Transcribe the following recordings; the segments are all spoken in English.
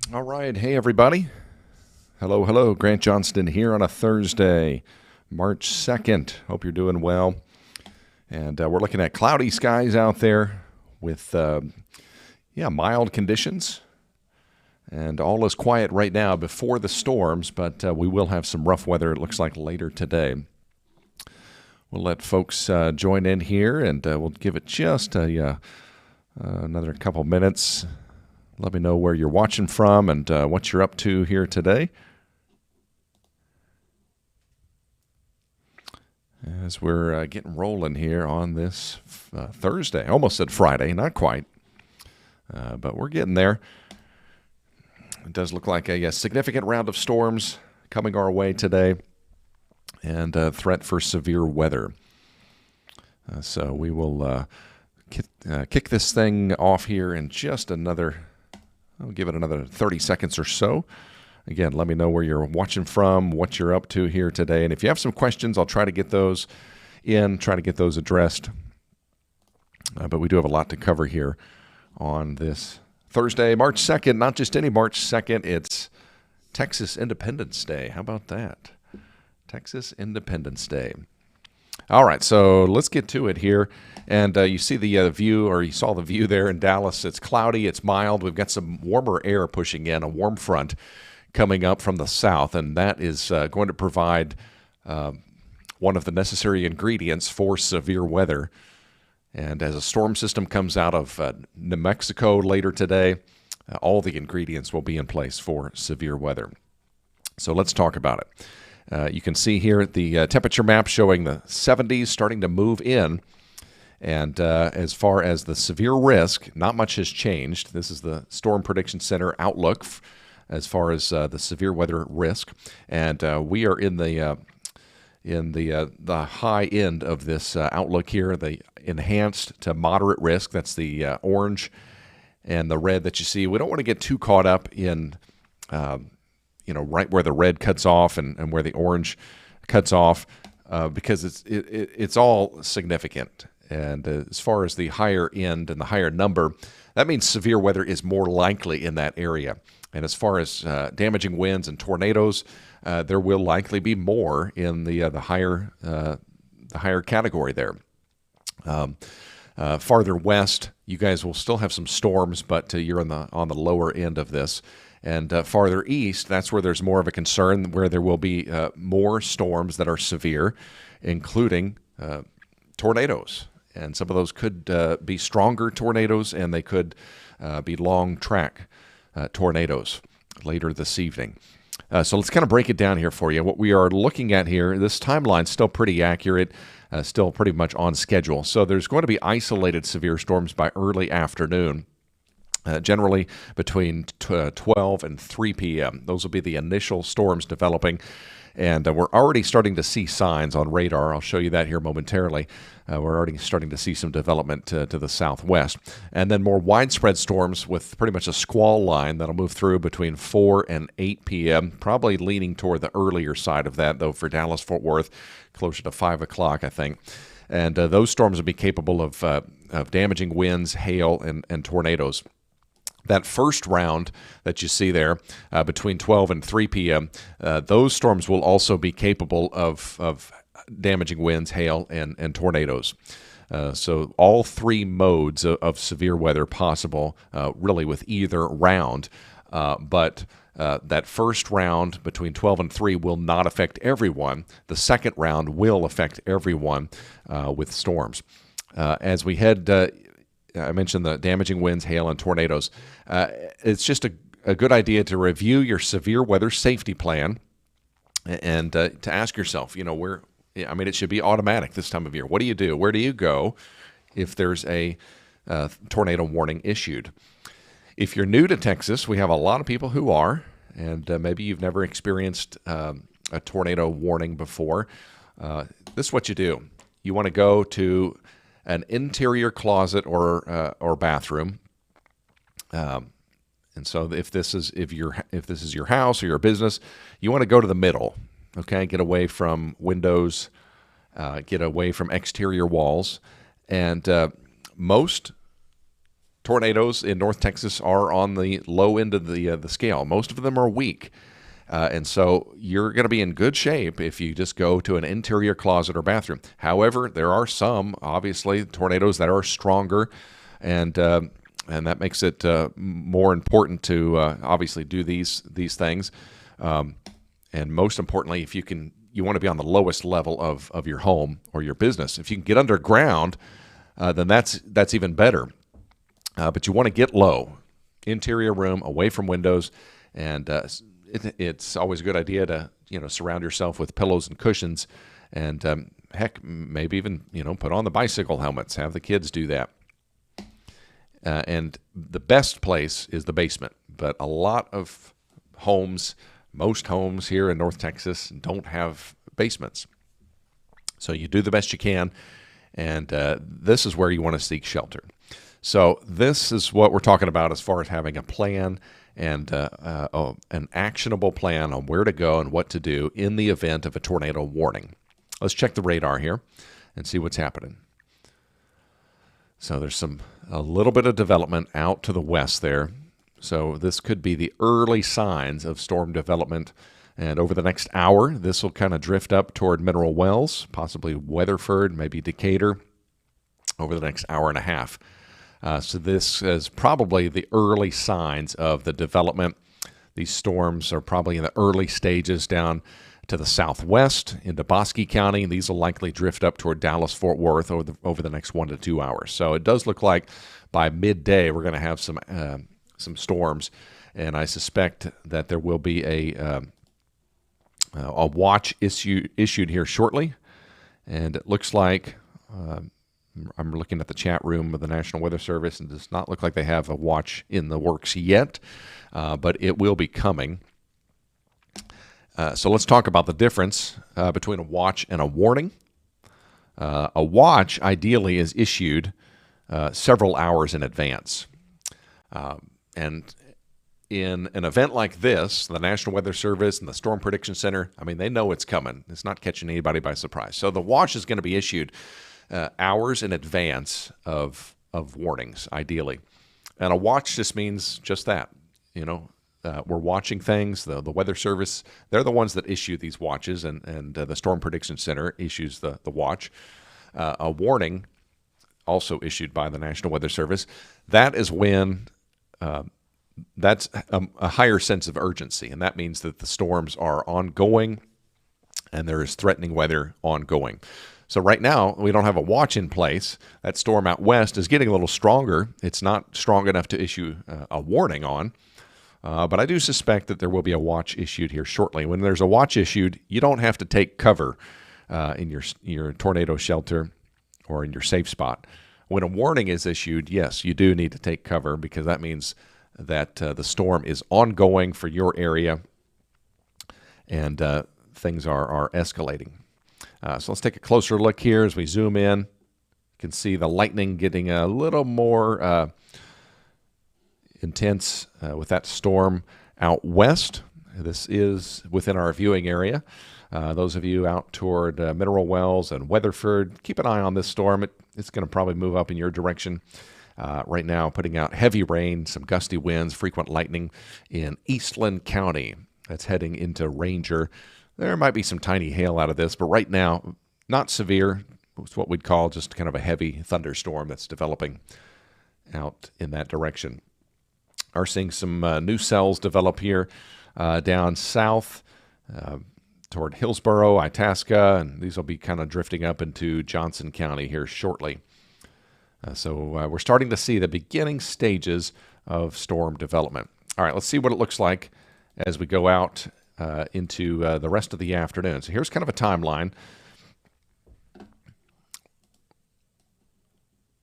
All right. Hey, everybody. Hello, hello. Grant Johnston here on a Thursday, March 2nd. Hope you're doing well. And we're looking at cloudy skies out there with, mild conditions. And all is quiet right now before the storms, but we will have some rough weather, it looks like, later today. We'll let folks join in here, and we'll give it just another couple minutes. Let me know where you're watching from and what you're up to here today. As we're getting rolling here on this Thursday. Almost said Friday, not quite, but we're getting there. It does look like a significant round of storms coming our way today and a threat for severe weather. So we will kick this thing off here in just I'll give it another 30 seconds or so. Again, let me know where you're watching from, what you're up to here today. And if you have some questions, I'll try to get those addressed. But we do have a lot to cover here on this Thursday, March 2nd. Not just any March 2nd, it's Texas Independence Day. How about that? Texas Independence Day. All right, so let's get to it here. And you see the view, or you saw the view there in Dallas. It's cloudy, it's mild. We've got some warmer air pushing in, a warm front coming up from the south, and that is going to provide one of the necessary ingredients for severe weather. And as a storm system comes out of New Mexico later today, all the ingredients will be in place for severe weather. So let's talk about it. You can see here the temperature map showing the 70s starting to move in. And as far as the severe risk, not much has changed. This is the Storm Prediction Center outlook as far as the severe weather risk. And we are in the high end of this outlook here, the enhanced to moderate risk. That's the orange and the red that you see. We don't want to get too caught up in right where the red cuts off and where the orange cuts off, because it's all significant. And as far as the higher end and the higher number, that means severe weather is more likely in that area. And as far as damaging winds and tornadoes, there will likely be more in the higher category there. Farther west, you guys will still have some storms, but you're on the lower end of this. And farther east, that's where there's more of a concern, where there will be more storms that are severe, including tornadoes. And some of those could be stronger tornadoes, and they could be long track tornadoes later this evening. So let's kind of break it down here for you. What we are looking at here, this timeline's still pretty accurate, still pretty much on schedule. So there's going to be isolated severe storms by early afternoon. Generally between 12 and 3 p.m. Those will be the initial storms developing, and we're already starting to see signs on radar. I'll show you that here momentarily. We're already starting to see some development to the southwest. And then more widespread storms with pretty much a squall line that'll move through between 4 and 8 p.m., probably leaning toward the earlier side of that, though, for Dallas-Fort Worth, closer to 5 o'clock, I think. And those storms will be capable of damaging winds, hail, and tornadoes. That first round that you see there between 12 and 3 p.m., those storms will also be capable of damaging winds, hail, and tornadoes. So all three modes of severe weather possible really with either round. But that first round between 12 and 3 will not affect everyone. The second round will affect everyone with storms. As we head I mentioned the damaging winds, hail, and tornadoes. It's just a good idea to review your severe weather safety plan and to ask yourself, it should be automatic this time of year. What do you do? Where do you go if there's a tornado warning issued? If you're new to Texas, we have a lot of people who are, and maybe you've never experienced a tornado warning before. This is what you do. You want to go to an interior closet or bathroom, and so if this is your house or your business, you want to go to the middle. Okay, get away from windows, get away from exterior walls, and most tornadoes in North Texas are on the low end of the scale. Most of them are weak. And so you're going to be in good shape if you just go to an interior closet or bathroom. However, there are some, obviously, tornadoes that are stronger, and that makes it more important to obviously do these things. And most importantly, if you want to be on the lowest level of your home or your business. If you can get underground, then that's even better. But you want to get low, interior room, away from windows, and it's always a good idea to surround yourself with pillows and cushions, and heck, maybe even put on the bicycle helmets. Have the kids do that. And the best place is the basement, but a lot of homes, most homes here in North Texas, don't have basements. So you do the best you can, and this is where you want to seek shelter. So this is what we're talking about as far as having a plan and an actionable plan on where to go and what to do in the event of a tornado warning. Let's check the radar here and see what's happening. So there's a little bit of development out to the west there. So this could be the early signs of storm development. And over the next hour, this will kind of drift up toward Mineral Wells, possibly Weatherford, maybe Decatur, over the next hour and a half. So this is probably the early signs of the development. These storms are probably in the early stages down to the southwest into Bosque County. These will likely drift up toward Dallas-Fort Worth over the next 1 to 2 hours. So it does look like by midday we're going to have some storms, and I suspect that there will be a watch issued here shortly. And it looks like I'm looking at the chat room of the National Weather Service, and it does not look like they have a watch in the works yet, but it will be coming. So let's talk about the difference between a watch and a warning. A watch ideally is issued several hours in advance. And in an event like this, the National Weather Service and the Storm Prediction Center, they know it's coming. It's not catching anybody by surprise. So the watch is going to be issued hours in advance of warnings, ideally. And a watch just means just that. We're watching things. The Weather Service, they're the ones that issue these watches, and the Storm Prediction Center issues the watch. A warning, also issued by the National Weather Service, that is when that's a higher sense of urgency, and that means that the storms are ongoing and there is threatening weather ongoing. So right now, we don't have a watch in place. That storm out west is getting a little stronger. It's not strong enough to issue a warning on, but I do suspect that there will be a watch issued here shortly. When there's a watch issued, you don't have to take cover in your tornado shelter or in your safe spot. When a warning is issued, yes, you do need to take cover, because that means that the storm is ongoing for your area, and things are escalating. So let's take a closer look here as we zoom in. You can see the lightning getting a little more intense with that storm out west. This is within our viewing area. Those of you out toward Mineral Wells and Weatherford, keep an eye on this storm. It's going to probably move up in your direction. Right now, putting out heavy rain, some gusty winds, frequent lightning in Eastland County. That's heading into Ranger. There might be some tiny hail out of this, but right now, not severe. It's what we'd call just kind of a heavy thunderstorm that's developing out in that direction. Are seeing some new cells develop here down south toward Hillsboro, Itasca, and these will be kind of drifting up into Johnson County here shortly. So we're starting to see the beginning stages of storm development. All right, let's see what it looks like as we go out into the rest of the afternoon. So here's kind of a timeline.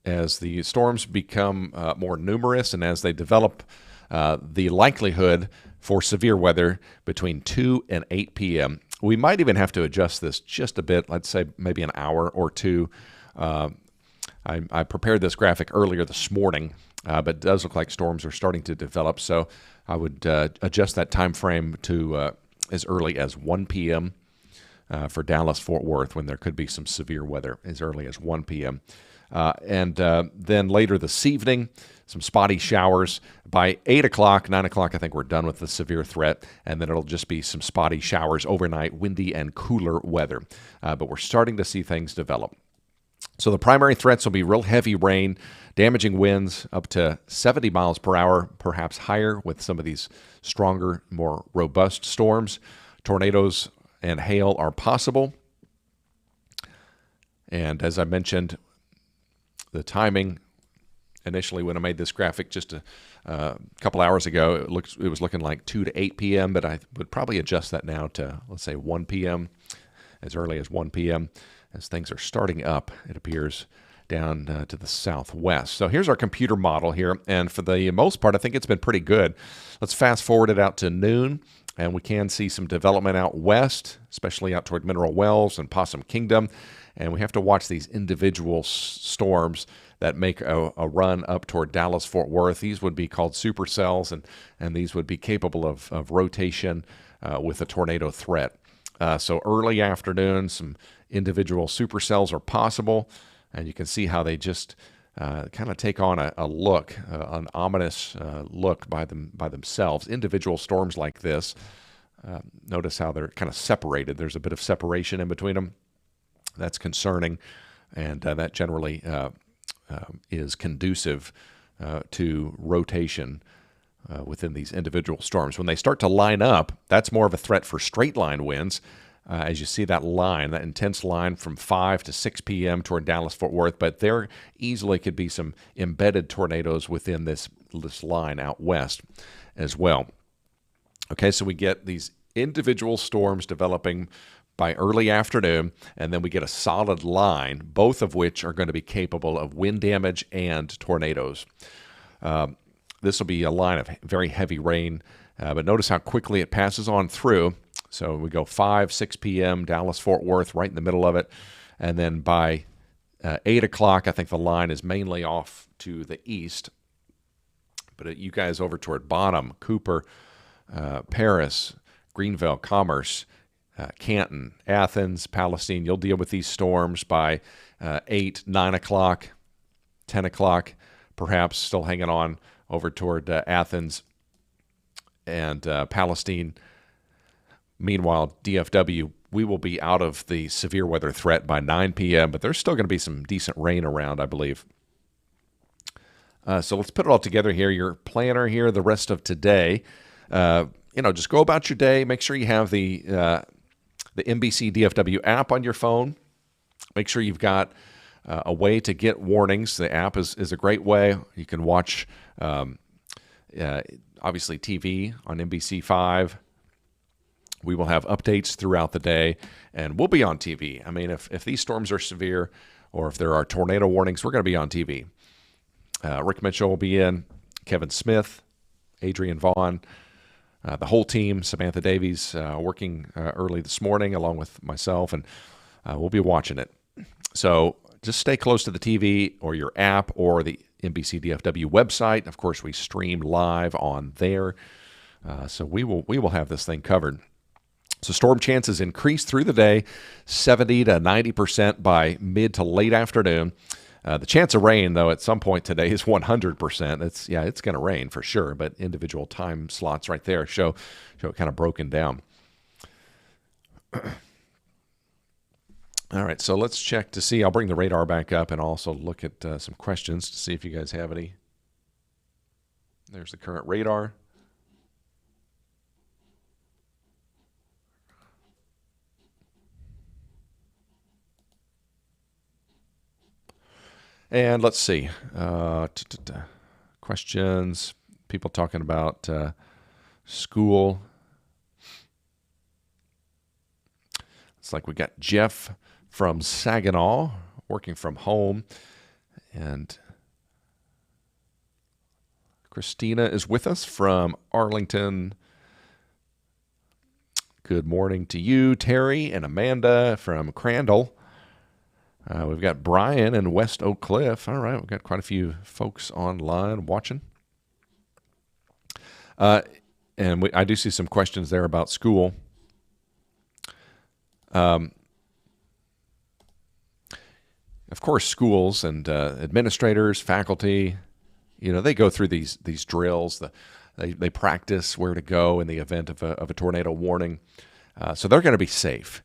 As the storms become more numerous and as they develop, the likelihood for severe weather between 2 and 8 p.m. We might even have to adjust this just a bit, let's say maybe an hour or two. I prepared this graphic earlier this morning, but it does look like storms are starting to develop, so I would adjust that time frame to as early as 1 p.m. for Dallas-Fort Worth when there could be some severe weather as early as 1 p.m. And then later this evening, some spotty showers. By 8 o'clock, 9 o'clock, I think we're done with the severe threat, and then it'll just be some spotty showers overnight, windy and cooler weather. But we're starting to see things develop. So the primary threats will be real heavy rain, damaging winds up to 70 miles per hour, perhaps higher with some of these stronger, more robust storms. Tornadoes and hail are possible. And as I mentioned, the timing initially when I made this graphic just a couple hours ago, it was looking like 2 to 8 p.m., but I would probably adjust that now to, let's say, 1 p.m., as early as 1 p.m., as things are starting up, it appears, down to the southwest. So here's our computer model here, and for the most part, I think it's been pretty good. Let's fast forward it out to noon, and we can see some development out west, especially out toward Mineral Wells and Possum Kingdom, and we have to watch these individual storms that make a run up toward Dallas-Fort Worth. These would be called supercells, and these would be capable of rotation with a tornado threat. So early afternoon, some individual supercells are possible, and you can see how they just kind of take on a look, an ominous look by themselves. Individual storms like this, notice how they're kind of separated. There's a bit of separation in between them. That's concerning, and that generally is conducive to rotation within these individual storms. When they start to line up, that's more of a threat for straight line winds. As you see that line, that intense line from 5 to 6 p.m. toward Dallas-Fort Worth, but there easily could be some embedded tornadoes within this line out west as well. Okay, so we get these individual storms developing by early afternoon, and then we get a solid line, both of which are going to be capable of wind damage and tornadoes. This will be a line of very heavy rain, but notice how quickly it passes on through. So we go 5, 6 p.m., Dallas-Fort Worth, right in the middle of it. And then by 8 o'clock, I think the line is mainly off to the east. But you guys over toward Bonham, Cooper, Paris, Greenville, Commerce, Canton, Athens, Palestine, you'll deal with these storms by 8, 9 o'clock, 10 o'clock, perhaps still hanging on over toward Athens and Palestine. Meanwhile, DFW, we will be out of the severe weather threat by 9 p.m., but there's still going to be some decent rain around, I believe. So let's put it all together here. Your planner here the rest of today. Just go about your day. Make sure you have the NBC DFW app on your phone. Make sure you've got a way to get warnings. The app is a great way. You can watch, obviously, TV on NBC5. We will have updates throughout the day, and we'll be on TV. I mean, if these storms are severe or if there are tornado warnings, we're going to be on TV. Rick Mitchell will be in, Kevin Smith, Adrian Vaughn, the whole team, Samantha Davies working early this morning along with myself, and we'll be watching it. So just stay close to the TV or your app or the NBC DFW website. Of course, we stream live on there, so we will have this thing covered. So storm chances increase through the day, 70 to 90% by mid to late afternoon. The chance of rain, though, at some point today is 100%. It's going to rain for sure, but individual time slots right there show it kind of broken down. All right, so let's check to see. I'll bring the radar back up and also look at some questions to see if you guys have any. There's the current radar. And let's see. Questions. People talking about school. It's like we got Jeff from Saginaw working from home. And Christina is with us from Arlington. Good morning to you, Terry and Amanda from Crandall. We've got Brian in West Oak Cliff. All right, we've got quite a few folks online watching. And I do see some questions there about school. Of course, schools and administrators, faculty, they go through these drills. They practice where to go in the event of a tornado warning, so they're going to be safe.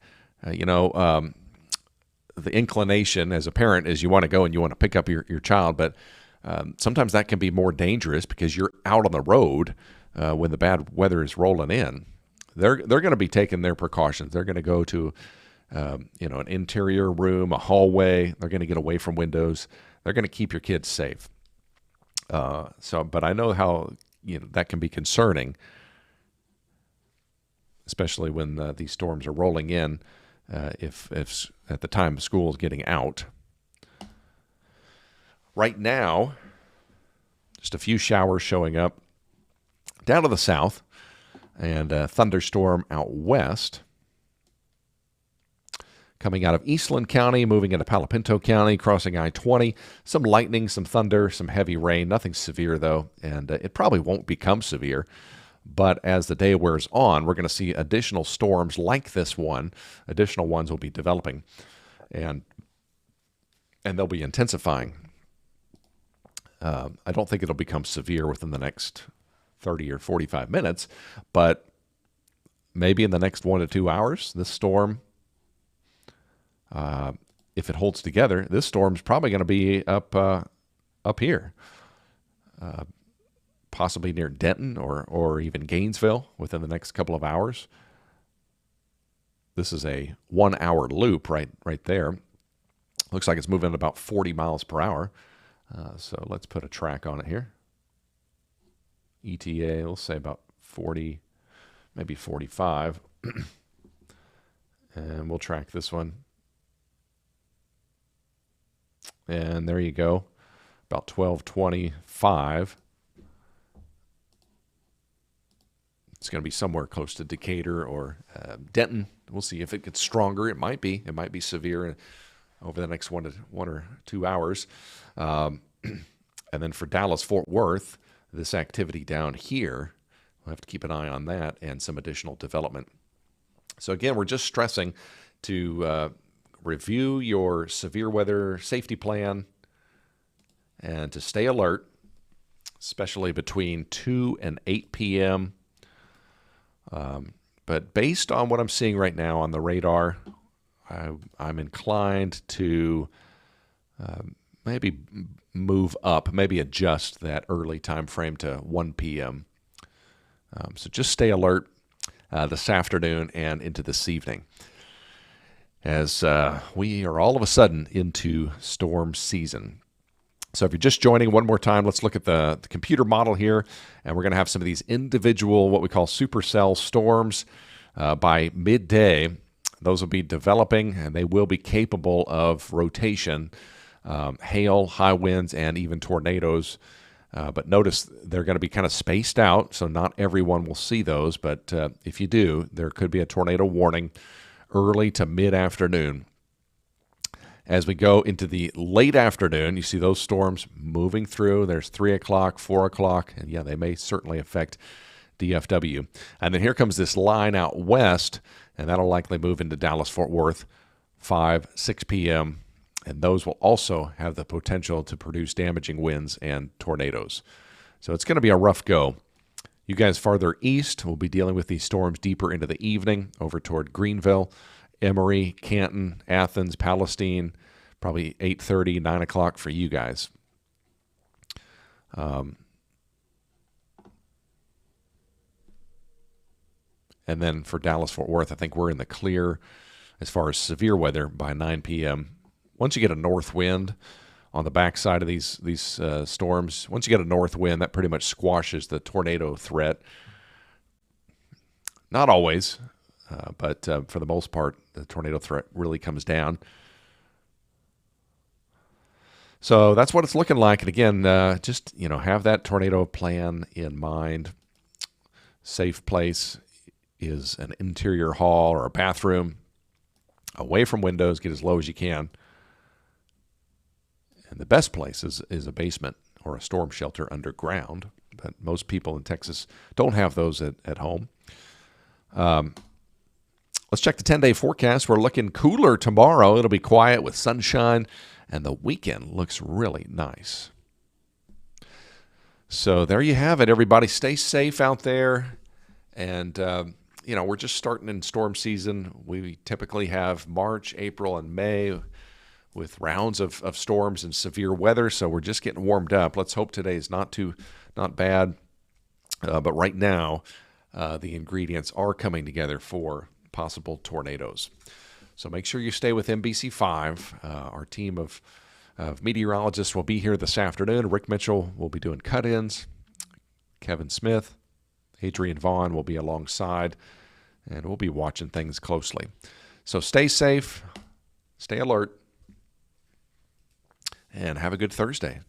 The inclination as a parent is you want to go and you want to pick up your child, but sometimes that can be more dangerous because you're out on the road when the bad weather is rolling in. They're going to be taking their precautions. They're going to go to an interior room, a hallway. They're going to get away from windows. They're going to keep your kids safe. But I know how that can be concerning, especially when these storms are rolling in. If at the time school is getting out. Right now, just a few showers showing up down to the south, and a thunderstorm out west. Coming out of Eastland County, moving into Palo Pinto County, crossing I-20. Some lightning, some thunder, some heavy rain. Nothing severe, though, and it probably won't become severe. But as the day wears on, we're going to see additional storms like this one. Additional ones will be developing, and they'll be intensifying. I don't think it'll become severe within the next 30 or 45 minutes, but maybe in the next 1 to 2 hours, this storm, if it holds together, this storm's probably going to be up here. Possibly near Denton or even Gainesville within the next couple of hours. This is a 1 hour loop right there. Looks like it's moving at about 40 miles per hour. So let's put a track on it here. ETA, we'll say about 40, maybe 45. And we'll track this one. And there you go, about 12:25. It's going to be somewhere close to Decatur or Denton. We'll see if it gets stronger. It might be severe over the next 1 or 2 hours. And then for Dallas-Fort Worth, this activity down here, we'll have to keep an eye on that and some additional development. So again, we're just stressing to review your severe weather safety plan and to stay alert, especially between 2 and 8 p.m. But based on what I'm seeing right now on the radar, I'm inclined to maybe move up, maybe adjust that early time frame to 1 p.m. So just stay alert this afternoon and into this evening, as we are all of a sudden into storm season. So if you're just joining, one more time, let's look at the computer model here, and we're going to have some of these individual, what we call supercell storms by midday. Those will be developing, and they will be capable of rotation, hail, high winds, and even tornadoes. But notice they're going to be kind of spaced out, so not everyone will see those. But if you do, there could be a tornado warning early to mid-afternoon. As we go into the late afternoon, you see those storms moving through. There's 3 o'clock, 4 o'clock, and yeah, they may certainly affect DFW. And then here comes this line out west, and that'll likely move into Dallas-Fort Worth, 5, 6 p.m., and those will also have the potential to produce damaging winds and tornadoes. So it's going to be a rough go. You guys farther east will be dealing with these storms deeper into the evening over toward Greenville, Emory, Canton, Athens, Palestine, probably 8:30, 9 o'clock for you guys. And then for Dallas-Fort Worth, I think we're in the clear as far as severe weather by 9 p.m. Once you get a north wind on the backside of these storms, once you get a north wind, that pretty much squashes the tornado threat. Not always, but for the most part, the tornado threat really comes down. So that's what it's looking like. And again, just have that tornado plan in mind. Safe place is an interior hall or a bathroom, away from windows, get as low as you can. And the best place is a basement or a storm shelter underground, but most people in Texas don't have those at home. Let's check the 10-day forecast. We're looking cooler tomorrow. It'll be quiet with sunshine, and the weekend looks really nice. So there you have it, everybody. Stay safe out there. And, we're just starting in storm season. We typically have March, April, and May with rounds of storms and severe weather. So we're just getting warmed up. Let's hope today is not bad. But right now, the ingredients are coming together for possible tornadoes. So make sure you stay with NBC5. Our team of meteorologists will be here this afternoon. Rick Mitchell will be doing cut-ins. Kevin Smith, Adrian Vaughn will be alongside, and we'll be watching things closely. So stay safe, stay alert, and have a good Thursday.